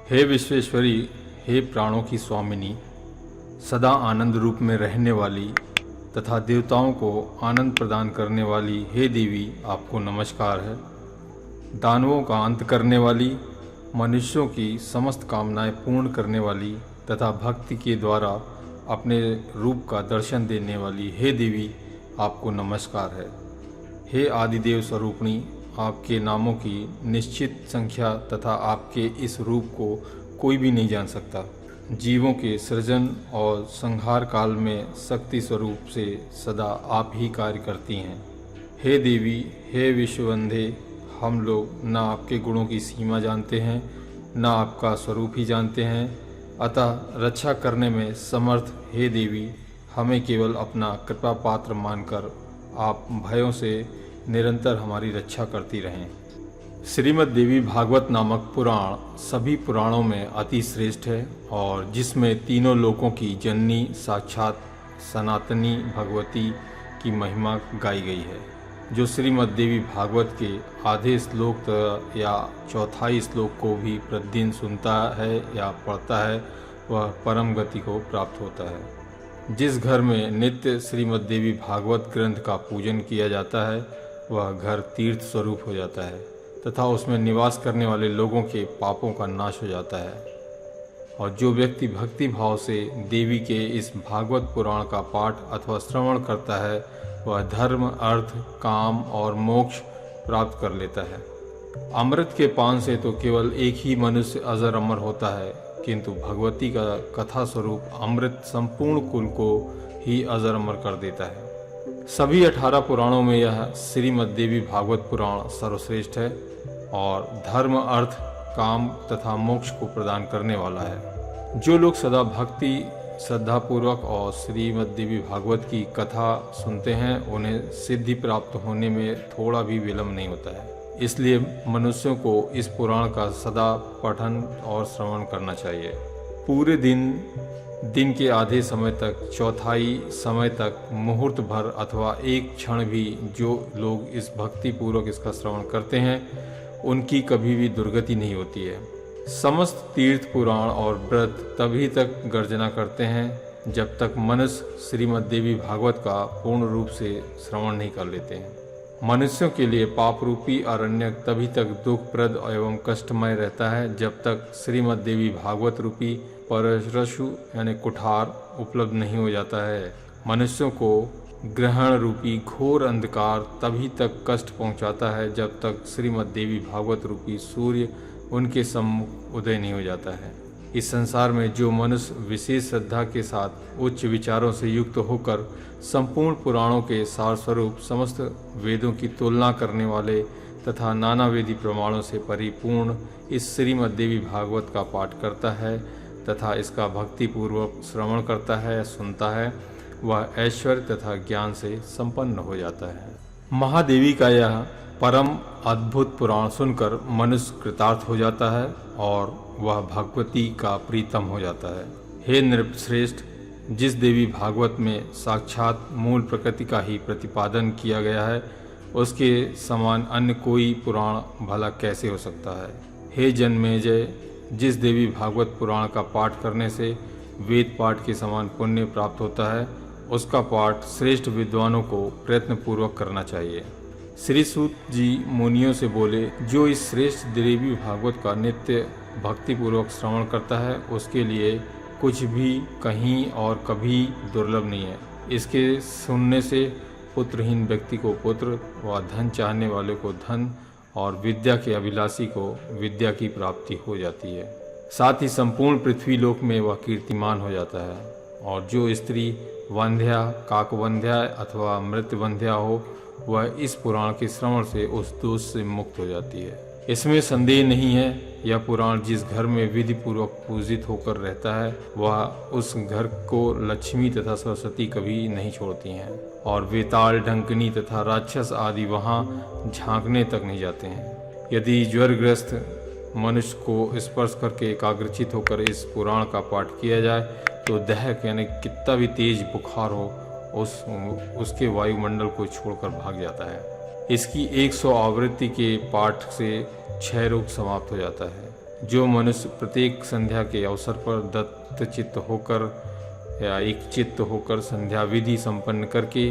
हे विश्वेश्वरी, हे प्राणों की स्वामिनी, सदा आनंद रूप में रहने वाली तथा देवताओं को आनंद प्रदान करने वाली हे देवी, आपको नमस्कार है। दानवों का अंत करने वाली, मनुष्यों की समस्त कामनाएं पूर्ण करने वाली तथा भक्ति के द्वारा अपने रूप का दर्शन देने वाली हे देवी, आपको नमस्कार है। हे आदिदेव स्वरूपिणी, आपके नामों की निश्चित संख्या तथा आपके इस रूप को कोई भी नहीं जान सकता। जीवों के सृजन और संहार काल में शक्ति स्वरूप से सदा आप ही कार्य करती हैं। हे देवी, हे विश्ववंदे, हम लोग न आपके गुणों की सीमा जानते हैं, न आपका स्वरूप ही जानते हैं, अतः रक्षा करने में समर्थ हे देवी, हमें केवल अपना कृपा पात्र मानकर आप भयों से निरंतर हमारी रक्षा करती रहें। श्रीमद् देवी भागवत नामक पुराण सभी पुराणों में अति श्रेष्ठ है और जिसमें तीनों लोकों की जननी साक्षात सनातनी भगवती की महिमा गाई गई है। जो श्रीमद् देवी भागवत के आधे श्लोक या चौथाई श्लोक को भी प्रतिदिन सुनता है या पढ़ता है, वह परम गति को प्राप्त होता है। जिस घर में नित्य श्रीमद् देवी भागवत ग्रंथ का पूजन किया जाता है, वह घर तीर्थ स्वरूप हो जाता है तथा उसमें निवास करने वाले लोगों के पापों का नाश हो जाता है। और जो व्यक्ति भक्ति भाव से देवी के इस भागवत पुराण का पाठ अथवा श्रवण करता है, वह धर्म, अर्थ, काम और मोक्ष प्राप्त कर लेता है। अमृत के पान से तो केवल एक ही मनुष्य अजर अमर होता है, किंतु भगवती का कथा स्वरूप अमृत संपूर्ण कुल को ही अजर अमर कर देता है। सभी 18 पुराणों में यह श्रीमद् देवी भागवत पुराण सर्वश्रेष्ठ है और धर्म, अर्थ, काम तथा मोक्ष को प्रदान करने वाला है। जो लोग सदा भक्ति श्रद्धापूर्वक और श्रीमद् देवी भागवत की कथा सुनते हैं, उन्हें सिद्धि प्राप्त होने में थोड़ा भी विलंब नहीं होता है। इसलिए मनुष्यों को इस पुराण का सदा पठन और श्रवण करना चाहिए। पूरे दिन के आधे समय तक, चौथाई समय तक, मुहूर्त भर अथवा एक क्षण भी जो लोग इस भक्ति पूर्वक इसका श्रवण करते हैं, उनकी कभी भी दुर्गति नहीं होती है। समस्त तीर्थ, पुराण और व्रत तभी तक गर्जना करते हैं जब तक मनुष्य श्रीमद् देवी भागवत का पूर्ण रूप से श्रवण नहीं कर लेते हैं। मनुष्यों के लिए पाप रूपी अरण्यक तभी तक दुखप्रद एवं कष्टमय रहता है जब तक श्रीमद् देवी भागवत रूपी परशु यानी कुठार उपलब्ध नहीं हो जाता है। मनुष्यों को ग्रहण रूपी घोर अंधकार तभी तक कष्ट पहुंचाता है जब तक श्रीमद् देवी भागवत रूपी सूर्य उनके सम्मुख उदय नहीं हो जाता है। इस संसार में जो मनुष्य विशेष श्रद्धा के साथ उच्च विचारों से युक्त होकर संपूर्ण पुराणों के सार स्वरूप समस्त वेदों की तुलना करने वाले तथा नाना वेदी प्रमाणों से परिपूर्ण इस श्रीमद् देवी भागवत का पाठ करता है तथा इसका भक्तिपूर्वक श्रवण करता है, सुनता है, वह ऐश्वर्य तथा ज्ञान से संपन्न हो जाता है। महादेवी का यह परम अद्भुत पुराण सुनकर मनुष्य कृतार्थ हो जाता है और वह भगवती का प्रीतम हो जाता है। हे नृपश्रेष्ठ, जिस देवी भागवत में साक्षात मूल प्रकृति का ही प्रतिपादन किया गया है, उसके समान अन्य कोई पुराण भला कैसे हो सकता है। हे जन्मेजय, जिस देवी भागवत पुराण का पाठ करने से वेद पाठ के समान पुण्य प्राप्त होता है, उसका पाठ श्रेष्ठ विद्वानों को प्रयत्न पूर्वक करना चाहिए। श्री सूत जी मुनियों से बोले, जो इस श्रेष्ठ देवी भागवत का नित्य भक्तिपूर्वक श्रवण करता है, उसके लिए कुछ भी कहीं और कभी दुर्लभ नहीं है। इसके सुनने से पुत्रहीन व्यक्ति को पुत्र व धन चाहने वाले को धन और विद्या के अभिलाषी को विद्या की प्राप्ति हो जाती है। साथ ही संपूर्ण पृथ्वी लोक में वह कीर्तिमान हो जाता है। और जो स्त्री वंध्या, काकवंध्या अथवा मृत्यवंध्या हो, वह इस पुराण के श्रवण से उस दोष से मुक्त हो जाती है। इसमें संदेह नहीं है, यह पुराण जिस घर में विधि पूर्वक पूजित होकर रहता है, वह उस घर को लक्ष्मी तथा सरस्वती कभी नहीं छोड़ती हैं और वेताल, डंकनी तथा राक्षस आदि वहाँ झांकने तक नहीं जाते हैं। यदि ज्वरग्रस्त मनुष्य को स्पर्श करके एकाग्रचित होकर इस पुराण का पाठ किया जाए तो दहक यानी कितना भी तेज बुखार हो उसके वायुमंडल को छोड़कर भाग जाता है। इसकी 100 आवृत्ति के पाठ से क्षय रोग समाप्त हो जाता है। जो मनुष्य प्रत्येक संध्या के अवसर पर दत्तचित्त होकर या एक चित्त होकर संध्या विधि संपन्न करके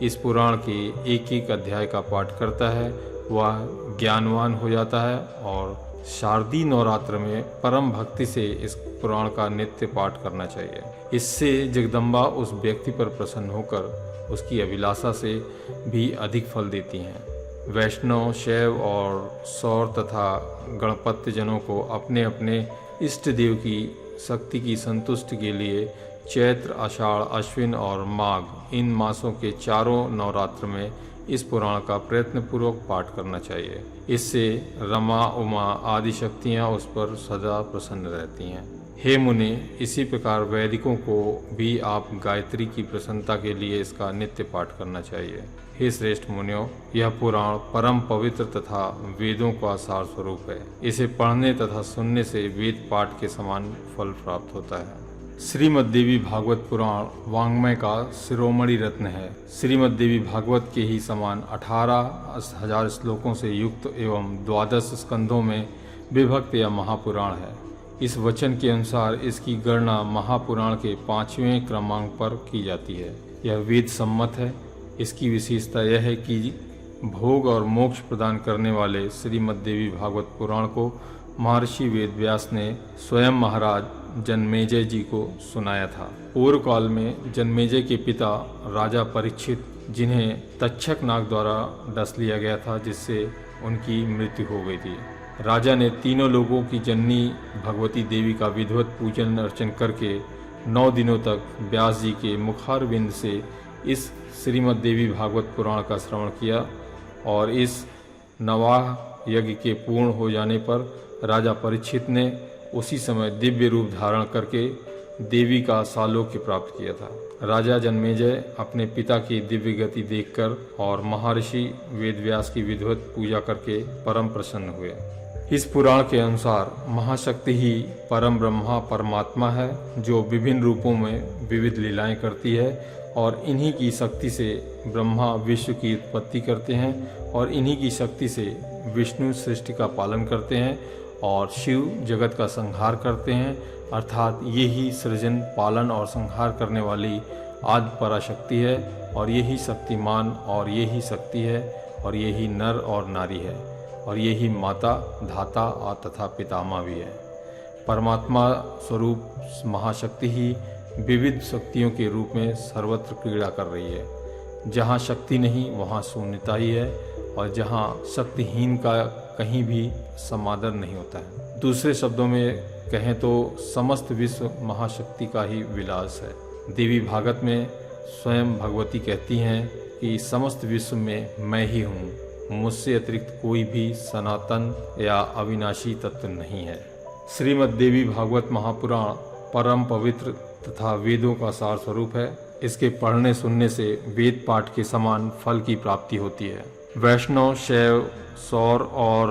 इस पुराण के एक एक अध्याय का पाठ करता है वह ज्ञानवान हो जाता है और शारदीय नवरात्र में परम भक्ति से इस पुराण का नित्य पाठ करना चाहिए। इससे जगदम्बा उस व्यक्ति पर प्रसन्न होकर उसकी अभिलाषा से भी अधिक फल देती हैं। वैष्णव, शैव और सौर तथा गणपत्य जनों को अपने अपने इष्ट देव की शक्ति की संतुष्टि के लिए चैत्र, आषाढ़, अश्विन और माघ इन मासों के चारों नवरात्र में इस पुराण का प्रयत्नपूर्वक पाठ करना चाहिए। इससे रमा, उमा आदि शक्तियाँ उस पर सदा प्रसन्न रहती हैं। हे मुनि, इसी प्रकार वैदिकों को भी आप गायत्री की प्रसन्नता के लिए इसका नित्य पाठ करना चाहिए। हे श्रेष्ठ मुनियों, यह पुराण परम पवित्र तथा वेदों का सार स्वरूप है। इसे पढ़ने तथा सुनने से वेद पाठ के समान फल प्राप्त होता है। श्रीमद् देवी भागवत पुराण वाङ्मय का शिरोमणि रत्न है। श्रीमद् देवी भागवत के ही समान 18,000 श्लोकों से युक्त एवं 12 स्कंधों में विभक्त यह महापुराण है। इस वचन के अनुसार इसकी गणना महापुराण के 5वें क्रमांक पर की जाती है। यह वेद सम्मत है। इसकी विशेषता यह है कि भोग और मोक्ष प्रदान करने वाले श्रीमद् देवी भागवत पुराण को महर्षि वेदव्यास ने स्वयं महाराज जन्मेजय जी को सुनाया था। पूर्व काल में जन्मेजय के पिता राजा परीक्षित, जिन्हें तक्षक नाग द्वारा डस लिया गया था, जिससे उनकी मृत्यु हो गई थी, राजा ने तीनों लोगों की जननी भगवती देवी का विधिवत पूजन अर्चन करके 9 दिनों तक व्यास जी के मुखारविंद से इस श्रीमद् देवी भागवत पुराण का श्रवण किया और इस नवाह यज्ञ के पूर्ण हो जाने पर राजा परीक्षित ने उसी समय दिव्य रूप धारण करके देवी का सालोक्य प्राप्त किया था। राजा जन्मेजय अपने पिता की दिव्य गति देखकर और महर्षि वेदव्यास की विधिवत पूजा करके परम प्रसन्न हुए। इस पुराण के अनुसार महाशक्ति ही परम ब्रह्मा परमात्मा है, जो विभिन्न रूपों में विविध लीलाएं करती है और इन्हीं की शक्ति से ब्रह्मा विश्व की उत्पत्ति करते हैं और इन्हीं की शक्ति से विष्णु सृष्टि का पालन करते हैं और शिव जगत का संहार करते हैं। अर्थात यही सृजन, पालन और संहार करने वाली आदि पराशक्ति है और यही शक्तिमान और यही शक्ति है और यही नर और नारी है और यही माता, धाता तथा पितामह भी है। परमात्मा स्वरूप महाशक्ति ही विविध शक्तियों के रूप में सर्वत्र क्रीड़ा कर रही है। जहाँ शक्ति नहीं वहाँ शून्यता ही है और जहाँ शक्तिहीन का कहीं भी समादर नहीं होता है। दूसरे शब्दों में कहें तो समस्त विश्व महाशक्ति का ही विलास है। देवी भागवत में स्वयं भगवती कहती हैं कि समस्त विश्व में मैं ही हूँ, मुझसे अतिरिक्त कोई भी सनातन या अविनाशी तत्व नहीं है। श्रीमद् देवी भागवत महापुराण परम पवित्र तथा वेदों का सार स्वरूप है। इसके पढ़ने सुनने से वेद पाठ के समान फल की प्राप्ति होती है। वैष्णव, शैव, सौर और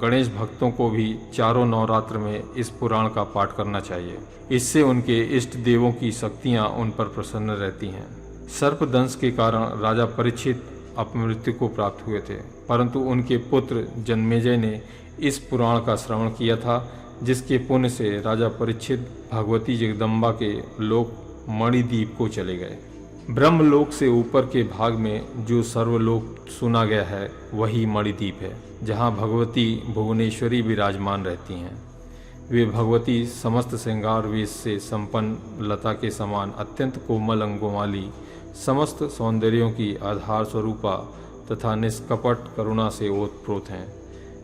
गणेश भक्तों को भी चारों नवरात्र में इस पुराण का पाठ करना चाहिए। इससे उनके इष्ट देवों की शक्तियाँ उन पर प्रसन्न रहती हैं। सर्पदंश के कारण राजा परीक्षित अपमृत्यु को प्राप्त हुए थे, परंतु उनके पुत्र जन्मेजय ने इस पुराण का श्रवण किया था, जिसके पुण्य से राजा परीक्षित भगवती जगदम्बा के लोक मणिद्वीप को चले गए। ब्रह्मलोक से ऊपर के भाग में जो सर्वलोक सुना गया है वही मणिद्वीप है, जहाँ भगवती भुवनेश्वरी विराजमान रहती हैं। वे भगवती समस्त श्रृंगार वेश से संपन्न लता के समान अत्यंत कोमल अंगों वाली, समस्त सौंदर्यों की आधार स्वरूपा तथा निष्कपट करुणा से ओतप्रोत हैं।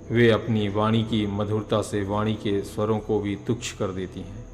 वे अपनी वाणी की मधुरता से वाणी के स्वरों को भी तुच्छ कर देती हैं।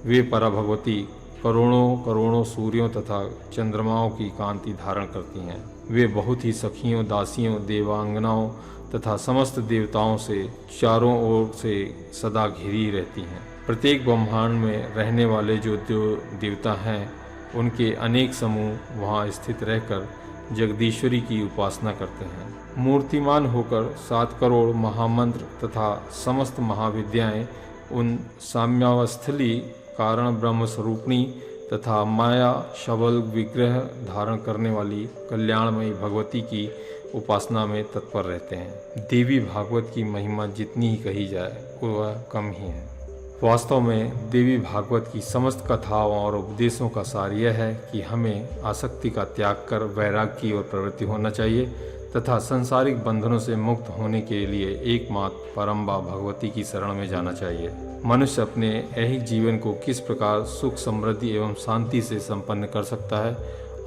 वे पराभगवती करोड़ों करोड़ों सूर्यों तथा चंद्रमाओं की कांति धारण करती हैं। वे बहुत ही सखियों, दासियों, देवांगनाओं तथा समस्त देवताओं से चारों ओर से सदा घिरी रहती हैं। प्रत्येक ब्रह्मांड में रहने वाले जो देवता हैं, उनके अनेक समूह वहाँ स्थित रहकर जगदीश्वरी की उपासना करते हैं। मूर्तिमान होकर 7 करोड़ महामंत्र तथा समस्त महाविद्याएं उन साम्यावस्थली कारण ब्रह्म स्वरूपिणी तथा माया शबल विग्रह धारण करने वाली कल्याणमयी भगवती की उपासना में तत्पर रहते हैं। देवी भागवत की महिमा जितनी ही कही जाए वह कम ही है। वास्तव में देवी भागवत की समस्त कथाओं और उपदेशों का सार यह है कि हमें आसक्ति का त्याग कर वैराग्य की ओर प्रवृत्ति होना चाहिए तथा सांसारिक बंधनों से मुक्त होने के लिए एकमात्र परम्बा भगवती की शरण में जाना चाहिए। मनुष्य अपने ऐहिक जीवन को किस प्रकार सुख समृद्धि एवं शांति से संपन्न कर सकता है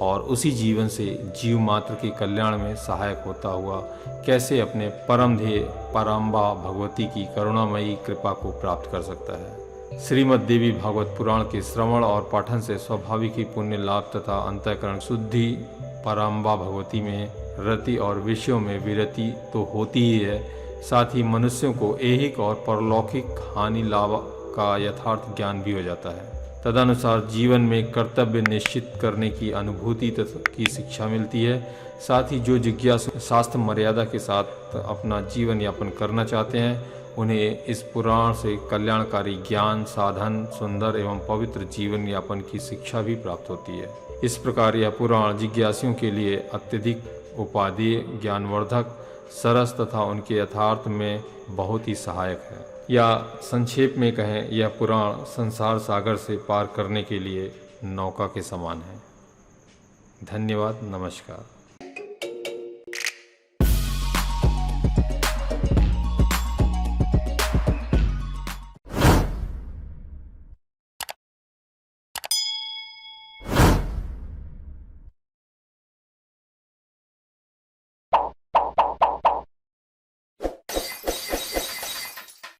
और उसी जीवन से जीव मात्र के कल्याण में सहायक होता हुआ कैसे अपने परम ध्येय परम्बा भगवती की करुणामयी कृपा को प्राप्त कर सकता है। श्रीमद् देवी भागवत पुराण के श्रवण और पाठन से स्वाभाविक ही पुण्य लाभ तथा अंतःकरण शुद्धि परम्बा भगवती में रति और विषयों में विरति तो होती ही है, साथ ही मनुष्यों को ऐहिक और परलौकिक हानि लाभ का यथार्थ ज्ञान भी हो जाता है। तदनुसार जीवन में कर्तव्य निश्चित करने की अनुभूति की शिक्षा मिलती है। साथ ही जो जिज्ञासु शास्त्र मर्यादा के साथ अपना जीवन यापन करना चाहते हैं उन्हें इस पुराण से कल्याणकारी ज्ञान साधन सुंदर एवं पवित्र जीवन यापन की शिक्षा भी प्राप्त होती है। इस प्रकार यह पुराण जिज्ञासुओं के लिए अत्यधिक उपादेय ज्ञानवर्धक सरस तथा उनके यथार्थ में बहुत ही सहायक है। या संक्षेप में कहें यह पुराण संसार सागर से पार करने के लिए नौका के समान है। धन्यवाद। नमस्कार।